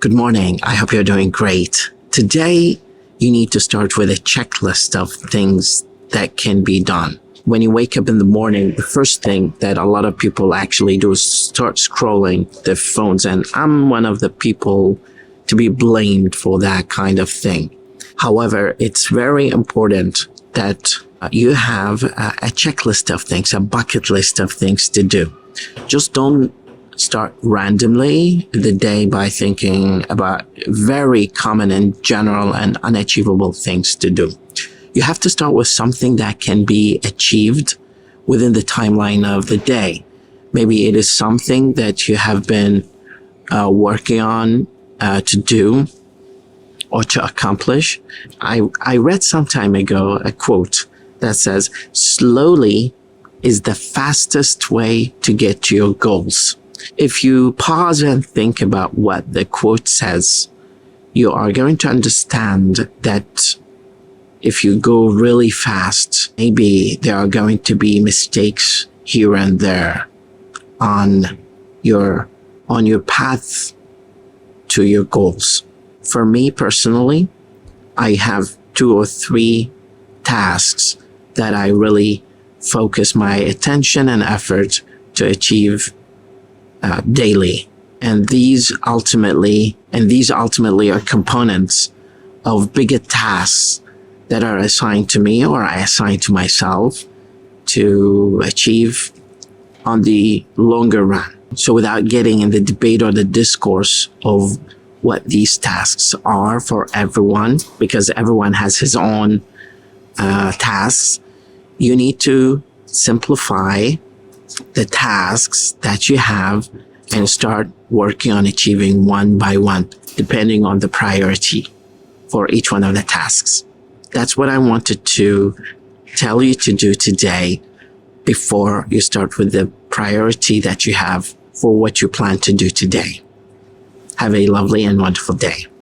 Good morning. I hope you're doing great. Today, you need to start with a checklist of things that can be done. When you wake up in the morning, the first thing that a lot of people actually do is start scrolling their phones. And I'm one of the people to be blamed for that kind of thing. However, it's very important that you have a checklist of things, a bucket list of things to do. Just don't start randomly the day by thinking about very common and general and unachievable things to do. You have to start with something that can be achieved within the timeline of the day. Maybe it is something that you have been working on to do or to accomplish. I read some time ago a quote that says, "Slowly is the fastest way to get to your goals." If you pause and think about what the quote says, you are going to understand that if you go really fast, maybe there are going to be mistakes here and there on your path to your goals. For me personally, I have 2 or 3 tasks that I really focus my attention and effort to achieve daily. And these ultimately are components of bigger tasks that are assigned to me or I assign to myself to achieve on the longer run. So without getting in the debate or the discourse of what these tasks are for everyone, because everyone has his own tasks, you need to simplify the tasks that you have and start working on achieving one by one, depending on the priority for each one of the tasks. That's what I wanted to tell you to do today before you start with the priority that you have for what you plan to do today. Have a lovely and wonderful day.